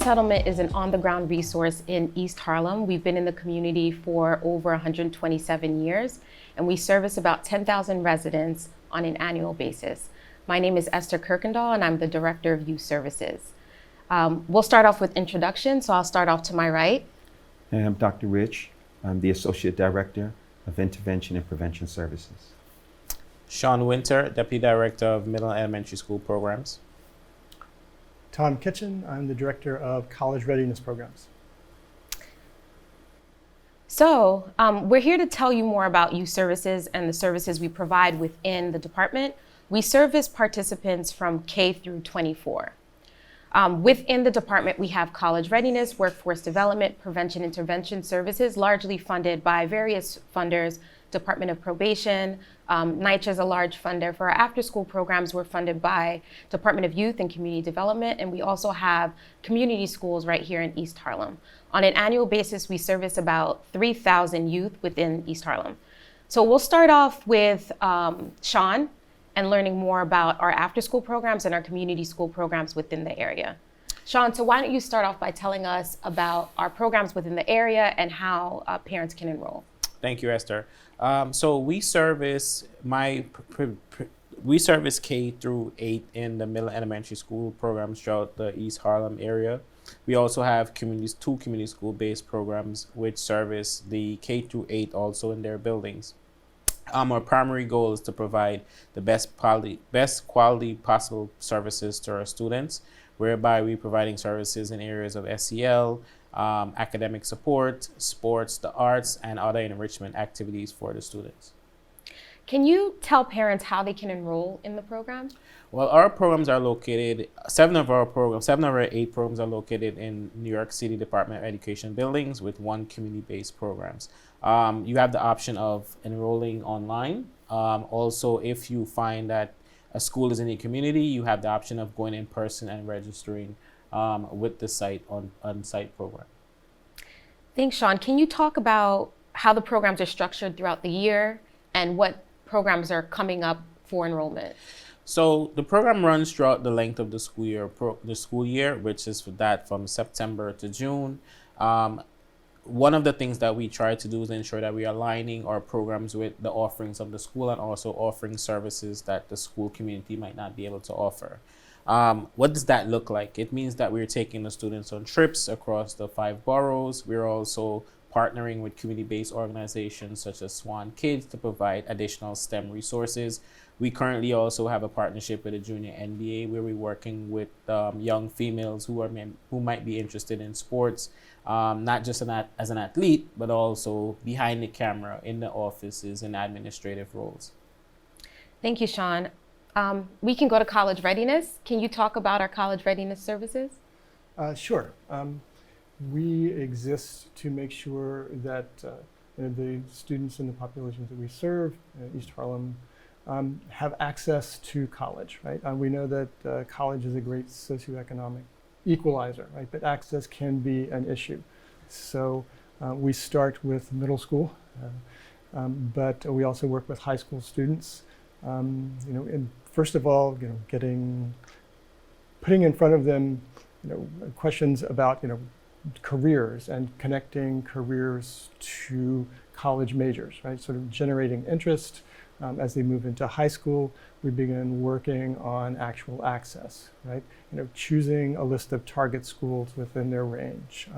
Settlement is an on-the-ground resource in East Harlem. We've been in the community for over 127 years, and we service about 10,000 residents on an annual basis. My name is Esther Kuykendoll, and I'm the Director of Youth Services. We'll start off with introduction, so I'll start off to my right. And I'm Dr. Rich. I'm the Associate Director of Intervention and Prevention Services. Sean Wynter, Deputy Director of Middle and Elementary School Programs. Tom Kitchen, I'm the Director of College Readiness Programs. So we're here to tell you more about youth services and the services we provide within the department. We service participants from K through 24. Within the department, we have college readiness, workforce development, prevention intervention services, largely funded by various funders, Department of Probation. NYCHA is a large funder. For our after-school programs, we're funded by Department of Youth and Community Development, and we also have community schools right here in East Harlem. On an annual basis, we service about 3,000 youth within East Harlem. So we'll start off with Sean and learning more about our after-school programs and our community school programs within the area. Sean, so why don't you start off by telling us about our programs within the area and how parents can enroll? Thank you, Esther. So we service K through 8 in the middle elementary school programs throughout the East Harlem area. We also have two community school-based programs which service the K through 8 also in their buildings. Our primary goal is to provide the best quality possible services to our students, whereby we're providing services in areas of SEL, academic support, sports, the arts, and other enrichment activities for the students. Can you tell parents how they can enroll in the program? Well, our programs are located, seven of our 8 programs are located in New York City Department of Education buildings with 1 community-based programs. You have the option of enrolling online. Also, if you find that a school is in your community, you have the option of going in person and registering with the on-site program. Thanks, Sean. Can you talk about how the programs are structured throughout the year and what programs are coming up for enrollment? So the program runs throughout the length of the school year, which is from September to June. One of the things that we try to do is ensure that we are aligning our programs with the offerings of the school and also offering services that the school community might not be able to offer. What does that look like? It means that we're taking the students on trips across the 5 boroughs. We're also partnering with community-based organizations such as Swan Kids to provide additional STEM resources. We currently also have a partnership with a junior NBA where we're working with young females who might be interested in sports, not just as an athlete, but also behind the camera in the offices and administrative roles. Thank you, Sean. We can go to college readiness. Can you talk about our college readiness services? Sure. We exist to make sure that the students in the populations that we serve, East Harlem, have access to college, right? We know that college is a great socioeconomic equalizer, right? But access can be an issue. So we start with middle school, but we also work with high school students. And first of all, putting in front of them, questions about, careers and connecting careers to college majors, right? Sort of generating interest. As they move into high school, we begin working on actual access, right? Choosing a list of target schools within their range.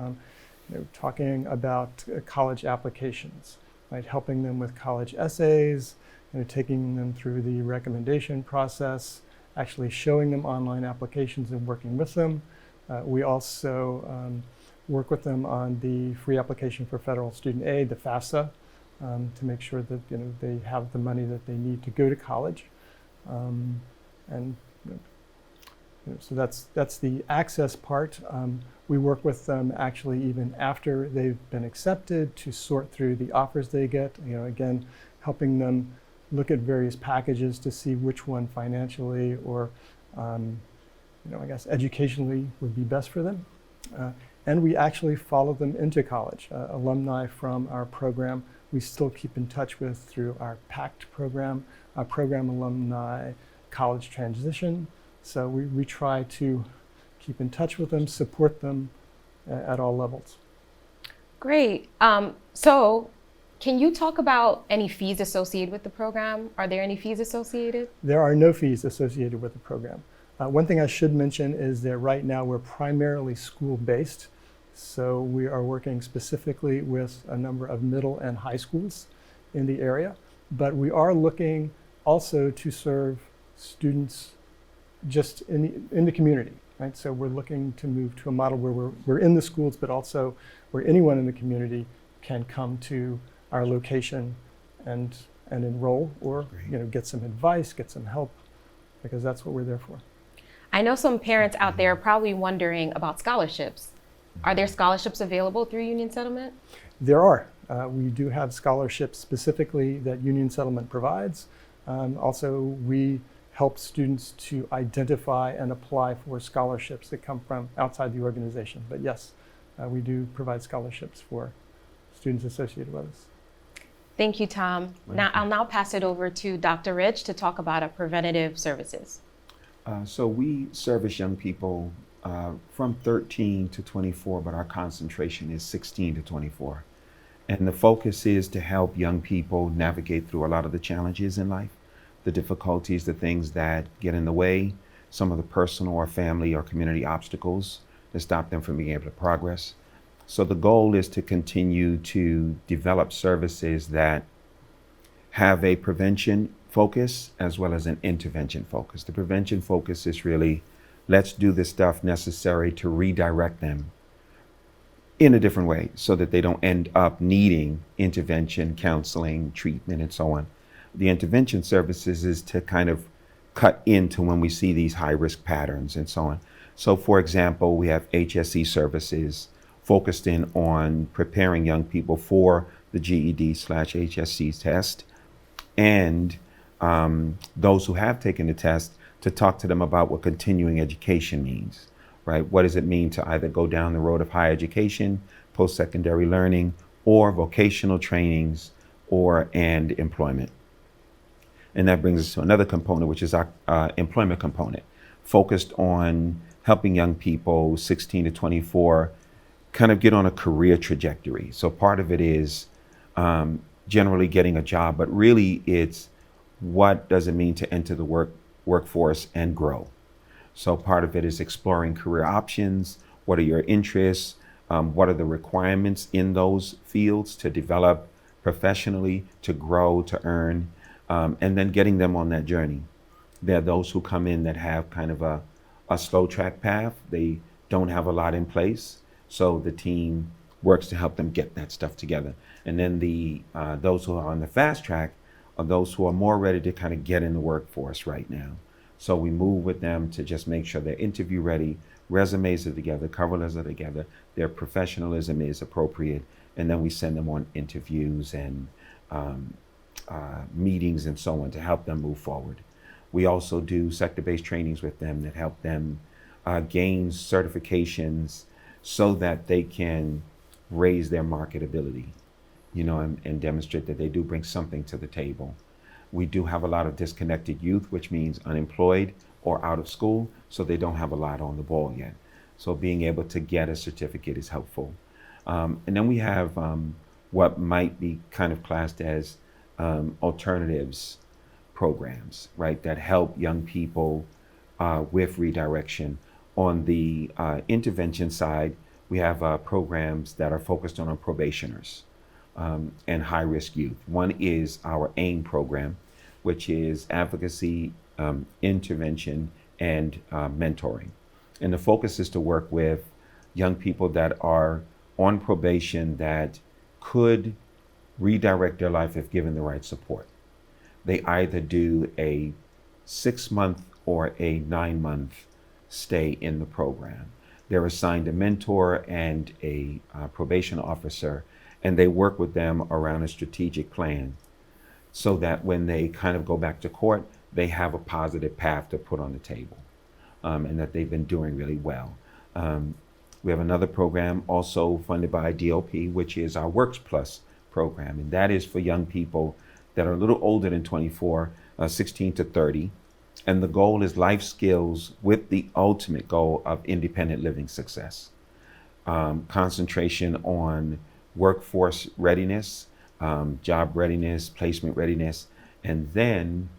Talking about college applications, right? Helping them with college essays, taking them through the recommendation process, actually showing them online applications and working with them. We also work with them on the free application for federal student aid, the FAFSA, to make sure that they have the money that they need to go to college. So that's the access part. We work with them actually even after they've been accepted to sort through the offers they get. Again, helping them look at various packages to see which one financially or I guess educationally would be best for them. And we actually follow them into college. Alumni from our program we still keep in touch with through our PACT program, our program alumni college transition. So we try to keep in touch with them, support them at all levels. Great. So can you talk about any fees associated with the program? Are there any fees associated? There are no fees associated with the program. One thing I should mention is that right now we're primarily school-based. So we are working specifically with a number of middle and high schools in the area. But we are looking also to serve students just in the community, right? So we're looking to move to a model where we're in the schools, but also where anyone in the community can come to our location and enroll, or get some advice, get some help, because that's what we're there for. I know some parents out there are probably wondering about scholarships. Are there scholarships available through Union Settlement? There are. We do have scholarships specifically that Union Settlement provides. Also, we help students to identify and apply for scholarships that come from outside the organization. But yes, we do provide scholarships for students associated with us. Thank you, Tom. I'll now pass it over to Dr. Rich to talk about our preventative services. So we service young people from 13 to 24, but our concentration is 16 to 24. And the focus is to help young people navigate through a lot of the challenges in life, the difficulties, the things that get in the way, some of the personal or family or community obstacles that stop them from being able to progress. So the goal is to continue to develop services that have a prevention focus as well as an intervention focus. The prevention focus is really, let's do the stuff necessary to redirect them in a different way so that they don't end up needing intervention, counseling, treatment, and so on. The intervention services is to kind of cut into when we see these high risk patterns and so on. So for example, we have HSE services focused in on preparing young people for the GED/HSC test, and those who have taken the test to talk to them about what continuing education means, right? What does it mean to either go down the road of higher education, post-secondary learning, or vocational trainings, and employment? And that brings us to another component, which is our employment component, focused on helping young people 16 to 24 kind of get on a career trajectory. So part of it is generally getting a job, but really it's what does it mean to enter the workforce and grow. So part of it is exploring career options. What are your interests? What are the requirements in those fields to develop professionally, to grow, to earn, and then getting them on that journey. There are those who come in that have kind of a slow track path. They don't have a lot in place. So the team works to help them get that stuff together. And then those who are on the fast track are those who are more ready to kind of get in the workforce right now. So we move with them to just make sure they're interview ready, resumes are together, cover letters are together, their professionalism is appropriate, and then we send them on interviews and meetings and so on to help them move forward. We also do sector-based trainings with them that help them gain certifications so that they can raise their marketability, and demonstrate that they do bring something to the table. We do have a lot of disconnected youth, which means unemployed or out of school, so they don't have a lot on the ball yet. So being able to get a certificate is helpful. And then we have what might be kind of classed as alternatives programs, right, that help young people with redirection. On the intervention side, we have programs that are focused on probationers and high-risk youth. One is our AIM program, which is advocacy, intervention, and mentoring. And the focus is to work with young people that are on probation that could redirect their life if given the right support. They either do a 6-month or a 9-month stay in the program. They're assigned a mentor and a probation officer, and they work with them around a strategic plan so that when they kind of go back to court, they have a positive path to put on the table, and that they've been doing really well. We have another program also funded by DOP, which is our Works Plus program, and that is for young people that are a little older than 24, 16 to 30. And the goal is life skills with the ultimate goal of independent living success. concentration on workforce readiness, job readiness, placement readiness, and then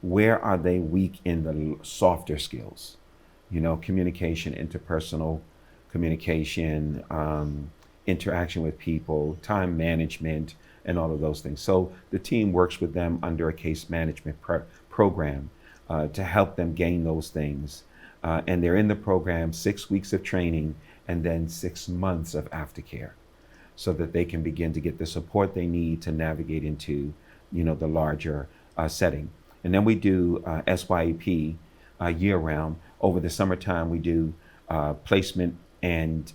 where are they weak in the softer skills? You know, communication, interpersonal communication, interaction with people, time management, and all of those things. So the team works with them under a case management program to help them gain those things. And they're in the program 6 weeks of training and then 6 months of aftercare so that they can begin to get the support they need to navigate into, you know, the larger setting. And then we do SYEP year round. Over the summertime, we do placement and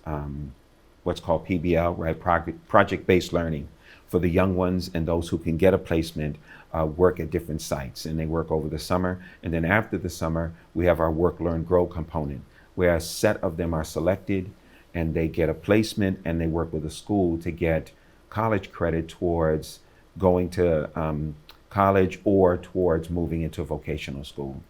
what's called PBL, right? Project-based learning for the young ones and those who can get a placement work at different sites. And they work over the summer. And then after the summer, we have our work, learn, grow component, where a set of them are selected and they get a placement and they work with a school to get college credit towards going to college or towards moving into vocational school.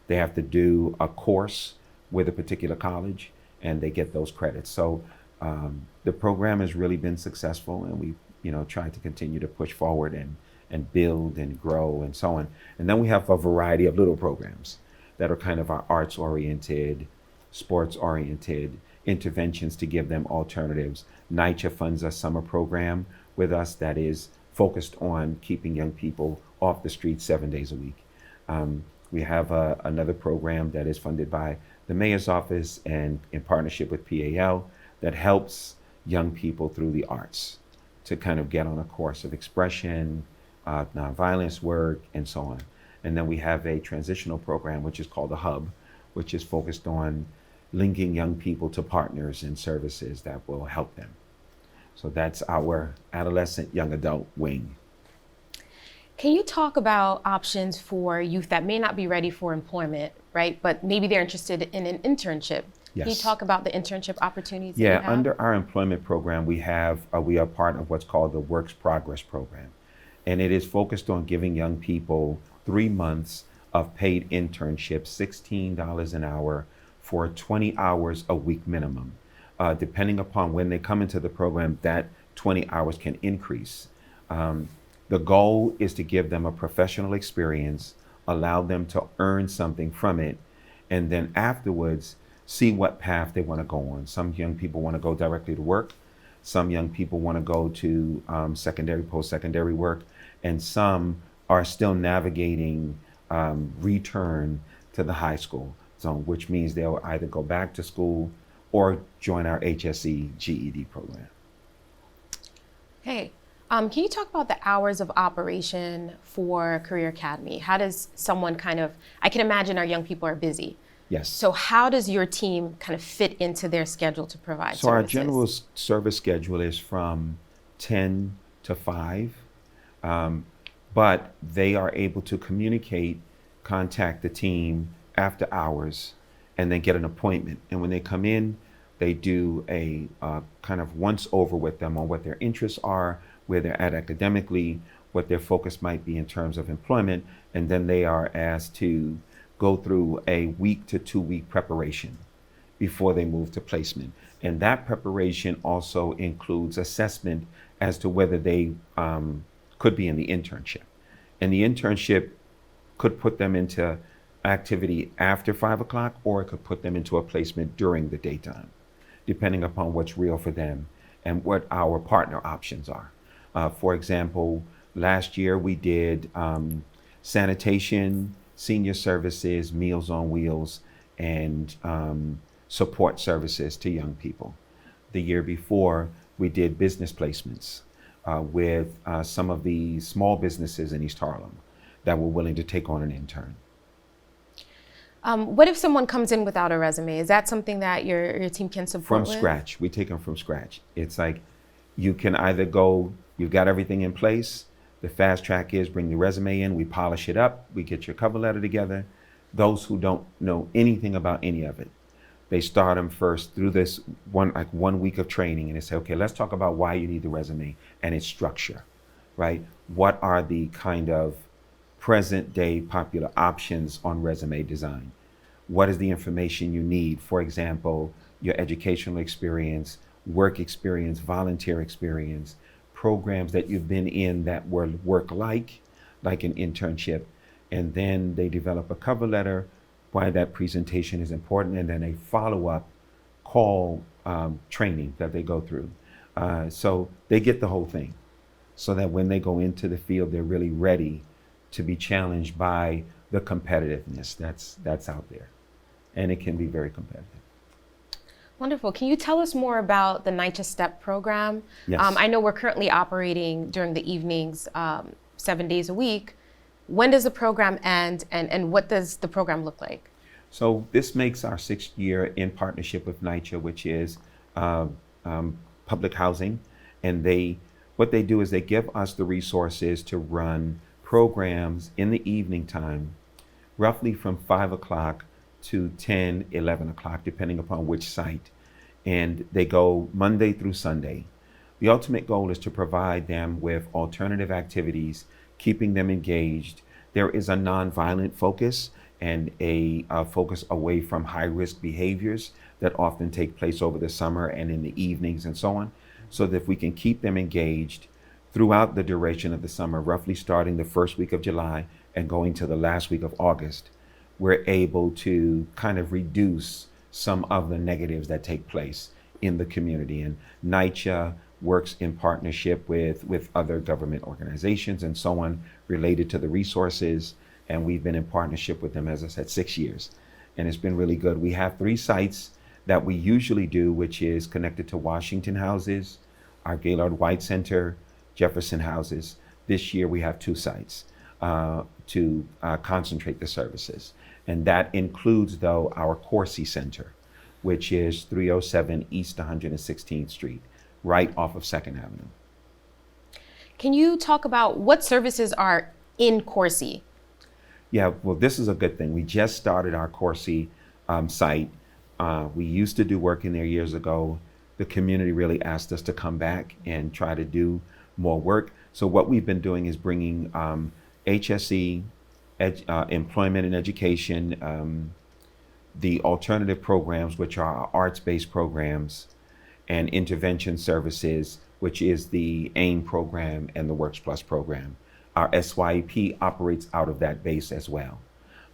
They have to do a course with a particular college and they get those credits. So the program has really been successful, and we, you know, try to continue to push forward and build and grow and so on. And then we have a variety of little programs that are kind of our arts oriented, sports oriented interventions to give them alternatives. NYCHA funds a summer program with us that is focused on keeping young people off the streets 7 days a week. We have another program that is funded by the mayor's office and in partnership with PAL that helps young people through the arts to kind of get on a course of expression, nonviolence work, and so on. And then we have a transitional program, which is called the Hub, which is focused on linking young people to partners and services that will help them. So that's our adolescent young adult wing. Can you talk about options for youth that may not be ready for employment, right? But maybe they're interested in an internship. Yes. Can you talk about the internship opportunities that you Yeah, have? under our employment program, we are part of what's called the Works Progress Program. And it is focused on giving young people 3 months of paid internships, $16 an hour for 20 hours a week minimum. Depending upon when they come into the program, that 20 hours can increase. The goal is to give them a professional experience, allow them to earn something from it, and then afterwards see what path they want to go on. Some young people want to go directly to work. Some young people want to go to secondary, post-secondary work, and some are still navigating return to the high school zone, which means they'll either go back to school or join our HSE GED program. Okay. Can you talk about the hours of operation for Career Academy? How does someone I can imagine our young people are busy. Yes. So how does your team kind of fit into their schedule to provide services? So our general service schedule is from 10 to 5, but they are able to communicate, contact the team after hours, and then get an appointment. And when they come in, they do a kind of once over with them on what their interests are, where they're at academically, what their focus might be in terms of employment, and then they are asked to go through a 1 to 2 week preparation before they move to placement. And that preparation also includes assessment as to whether they could be in the internship. And the internship could put them into activity after 5 o'clock, or it could put them into a placement during the daytime, depending upon what's real for them and what our partner options are. For example, last year we did sanitation, senior services, Meals on Wheels, and support services to young people. The year before, we did business placements with some of the small businesses in East Harlem that were willing to take on an intern. What if someone comes in without a resume? Is that something that your team can support From with? scratch. We take them from scratch. It's like you can either go, you've got everything in place. The fast track is bring the resume in, we polish it up, we get your cover letter together. Those who don't know anything about any of it, they start them first through this 1 week of training, and they say, okay, let's talk about why you need the resume and its structure, right? What are the kind of present day popular options on resume design? What is the information you need? For example, your educational experience, work experience, volunteer experience, programs that you've been in that were work-like an internship, and then they develop a cover letter, why that presentation is important, and then a follow-up call training that they go through. So they get the whole thing, so that when they go into the field, they're really ready to be challenged by the competitiveness that's out there. And it can be very competitive. Wonderful. Can you tell us more about the NYCHA STEP program? Yes. I know we're currently operating during the evenings, 7 days a week. When does the program end, and what does the program look like? So this makes our 6th year in partnership with NYCHA, which is public housing. And what they do is they give us the resources to run programs in the evening time, roughly from 5 o'clock to 10, 11 o'clock, depending upon which site. And they go Monday through Sunday. The ultimate goal is to provide them with alternative activities, keeping them engaged. There is a nonviolent focus and a focus away from high-risk behaviors that often take place over the summer and in the evenings and so on, so that if we can keep them engaged throughout the duration of the summer, roughly starting the first week of July and going to the last week of August, we're able to kind of reduce some of the negatives that take place in the community. And NYCHA works in partnership with other government organizations and so on related to the resources. And we've been in partnership with them, as I said, 6 years. And it's been really good. We have 3 sites that we usually do, which is connected to Washington houses, our Gaylord White Center, Jefferson houses. This year we have 2 sites to concentrate the services. And that includes, though, our Corsi Center, which is 307 East 116th Street, right off of 2nd Avenue. Can you talk about what services are in Corsi? Yeah, well, this is a good thing. We just started our Corsi site. We used to do work in there years ago. The community really asked us to come back and try to do more work. So what we've been doing is bringing HSE, employment and education, the alternative programs, which are our arts-based programs, and intervention services, which is the AIM program and the Works Plus program. Our SYEP operates out of that base as well.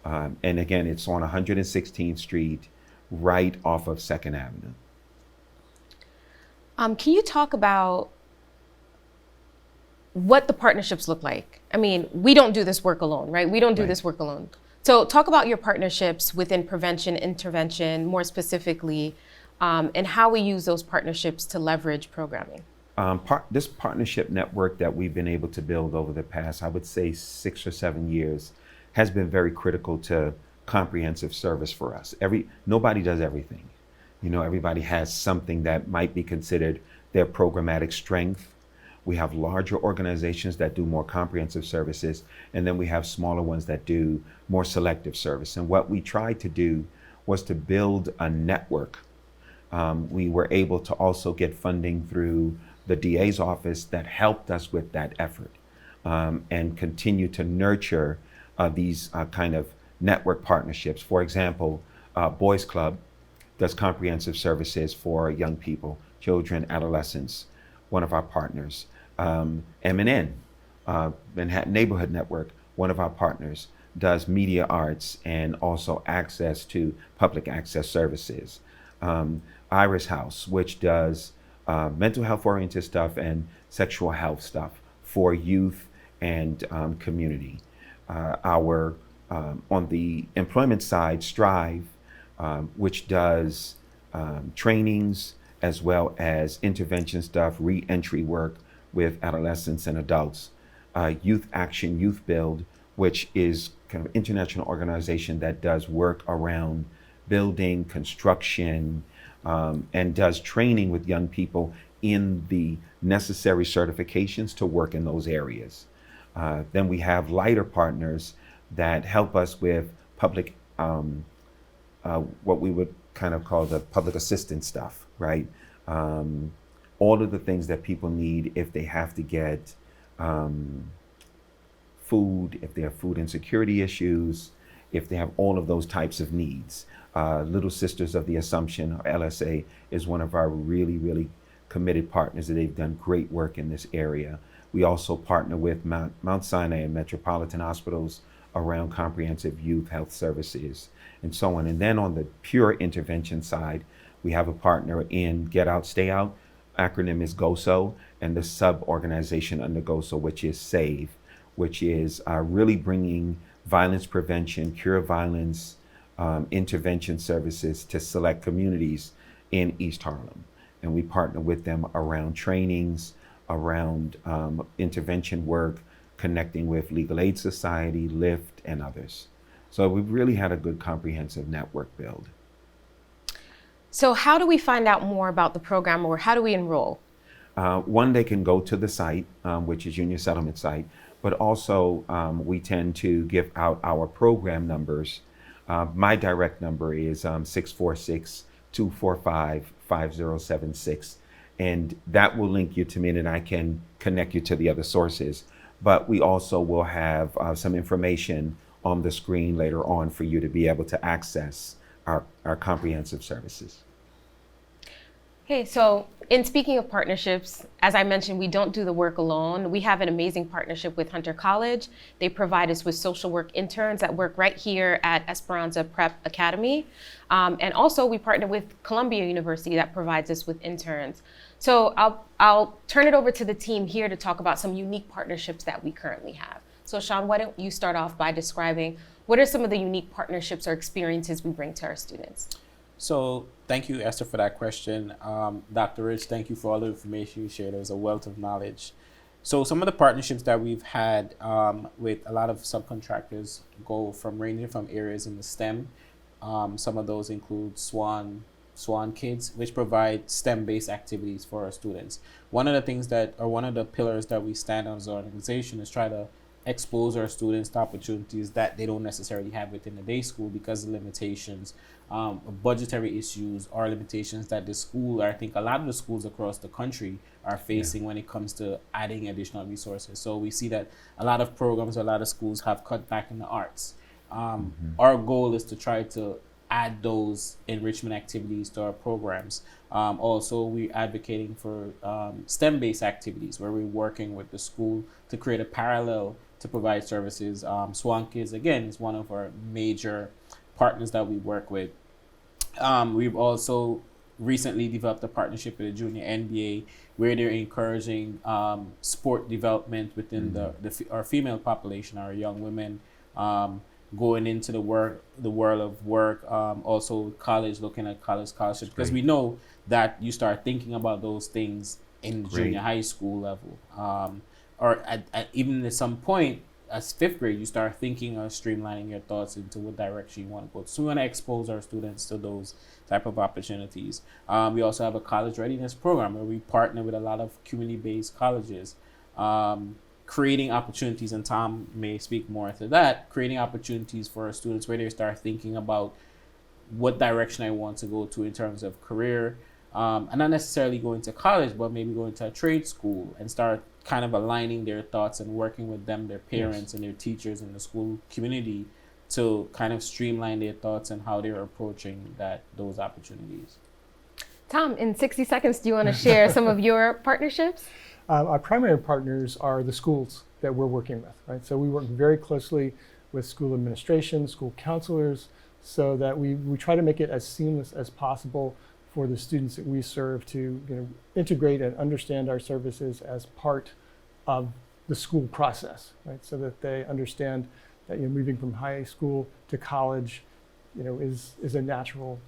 And again, it's on 116th Street, right off of 2nd Avenue. Can you talk about what the partnerships look like? I mean, we don't do this work alone, right? We don't do this work alone. So talk about your partnerships within prevention, intervention, more specifically, and how we use those partnerships to leverage programming. This partnership network that we've been able to build over the past, I would say 6 or 7 years, has been very critical to comprehensive service for us. Nobody does everything. You know, everybody has something that might be considered their programmatic strength. We have larger organizations that do more comprehensive services, and then we have smaller ones that do more selective service. And what we tried to do was to build a network. We were able to also get funding through the DA's office that helped us with that effort, and continue to nurture these kind of network partnerships. For example, Boys Club does comprehensive services for young people, children, adolescents, one of our partners. M&N, Manhattan Neighborhood Network, one of our partners, does media arts and also access to public access services. Iris House, which does mental health oriented stuff and sexual health stuff for youth and community. On the employment side, Strive, which does trainings as well as intervention stuff, re-entry work with adolescents and adults. Youth Action, Youth Build, which is kind of international organization that does work around building, construction, and does training with young people in the necessary certifications to work in those areas. Then we have lighter partners that help us with public, what we would kind of call the public assistance stuff, right? All of the things that people need if they have to get food, if they have food insecurity issues, if they have all of those types of needs. Little Sisters of the Assumption, or LSA, is one of our really, really committed partners, and they've done great work in this area. We also partner with Mount Sinai and Metropolitan Hospitals around comprehensive youth health services and so on. And then on the pure intervention side, we have a partner in Get Out, Stay Out. Acronym is GOSO, and the sub-organization under GOSO, which is SAVE, which is really bringing violence prevention, cure violence, intervention services to select communities in East Harlem. And we partner with them around trainings, around intervention work, connecting with Legal Aid Society, LIFT, and others. So we've really had a good comprehensive network build. So how do we find out more about the program, or how do we enroll? One, they can go to the site, which is Union Settlement site, but also we tend to give out our program numbers. My direct number is 646-245-5076, and that will link you to me, and I can connect you to the other sources. But we also will have some information on the screen later on for you to be able to access our comprehensive services. Okay, so in speaking of partnerships, as I mentioned, we don't do the work alone. We have an amazing partnership with Hunter College. They provide us with social work interns that work right here at Esperanza Prep Academy. And also we partner with Columbia University that provides us with interns. So I'll turn it over to the team here to talk about some unique partnerships that we currently have. So Sean, why don't you start off by describing what are some of the unique partnerships or experiences we bring to our students? So thank you, Esther, for that question. Dr. Rich, thank you for all the information you shared. It was a wealth of knowledge. So some of the partnerships that we've had with a lot of subcontractors go from ranging from areas in the STEM. Some of those include Swan Kids, which provide STEM-based activities for our students. One of the things one of the pillars that we stand on as an organization is try to expose our students to opportunities that they don't necessarily have within the day school because of limitations, budgetary issues, or limitations that the school, or I think a lot of the schools across the country are facing when it comes to adding additional resources. So we see that a lot of programs, a lot of schools have cut back in the arts. Our goal is to try to add those enrichment activities to our programs. Also, we're advocating for STEM-based activities where we're working with the school to create a parallel to provide services. Swan Kids, again, is one of our major partners that we work with. We've also recently developed a partnership with the Junior NBA where they're encouraging sport development within our female population, our young women, going into the world of work, also college, looking at college scholarships, because we know that you start thinking about those things in the junior high school level, or at even at some point as fifth grade, you start thinking or streamlining your thoughts into what direction you want to go. So we want to expose our students to those type of opportunities. We also have a college readiness program where we partner with a lot of community-based colleges, creating opportunities, and Tom may speak more to that, creating opportunities for our students where they start thinking about what direction I want to go to in terms of career, and not necessarily going to college, but maybe going to a trade school, and start kind of aligning their thoughts and working with them, their parents and their teachers in the school community to kind of streamline their thoughts and how they're approaching those opportunities. Tom, in 60 seconds, do you want to share some of your partnerships? Our primary partners are the schools that we're working with, right? So we work very closely with school administration, school counselors, so that we try to make it as seamless as possible for the students that we serve to integrate and understand our services as part of the school process, right? So that they understand that moving from high school to college, is a natural,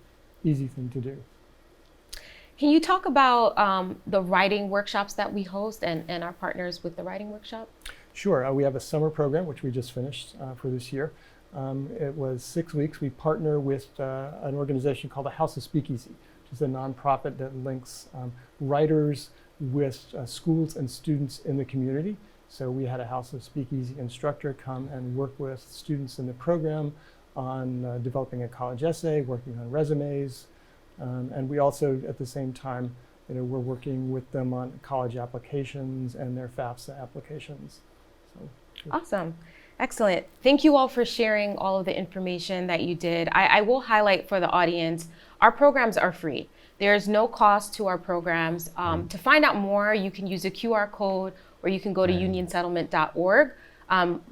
easy thing to do. Can you talk about the writing workshops that we host and our partners with the writing workshop? Sure. We have a summer program, which we just finished for this year. It was 6 weeks. We partner with an organization called the House of Speakeasy, which is a nonprofit that links writers with schools and students in the community. So we had a House of Speakeasy instructor come and work with students in the program on developing a college essay, working on resumes. And we also, at the same time, we're working with them on college applications and their FAFSA applications. So, awesome. Excellent. Thank you all for sharing all of the information that you did. I will highlight for the audience, our programs are free. There is no cost to our programs. To find out more, you can use a QR code or you can go to unionsettlement.org.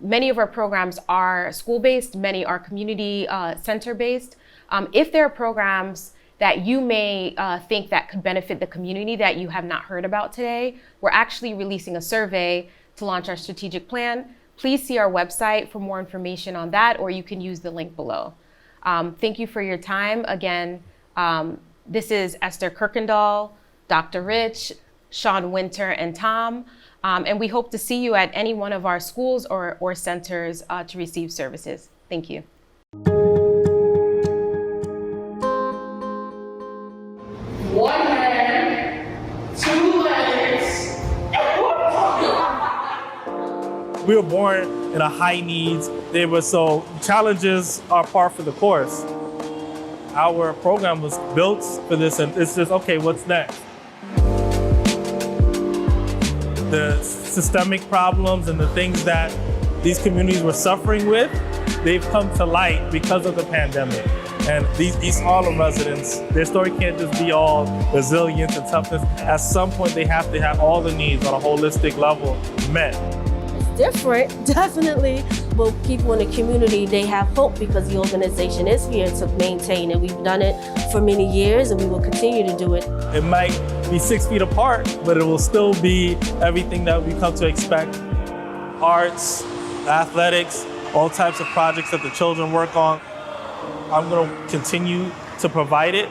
Many of our programs are school-based, many are community center-based. If there are programs that you may think that could benefit the community that you have not heard about today, we're actually releasing a survey to launch our strategic plan. Please see our website for more information on that, or you can use the link below. Thank you for your time. Again, this is Esther Kuykendoll, Dr. Rich, Sean Wynter, and Tom. And we hope to see you at any one of our schools or centers to receive services. Thank you. One hand, two legs. We were born in a high needs neighborhood, so challenges are par for the course. Our program was built for this, and it's just, okay, what's next? The systemic problems and the things that these communities were suffering with, they've come to light because of the pandemic. And these East Harlem residents, their story can't just be all resilience and toughness. At some point, they have to have all the needs on a holistic level met. Different, definitely, but people in the community, they have hope because the organization is here to maintain, and we've done it for many years and we will continue to do it. It might be 6 feet apart, but it will still be everything that we come to expect. Arts, athletics, all types of projects that the children work on. I'm going to continue to provide it.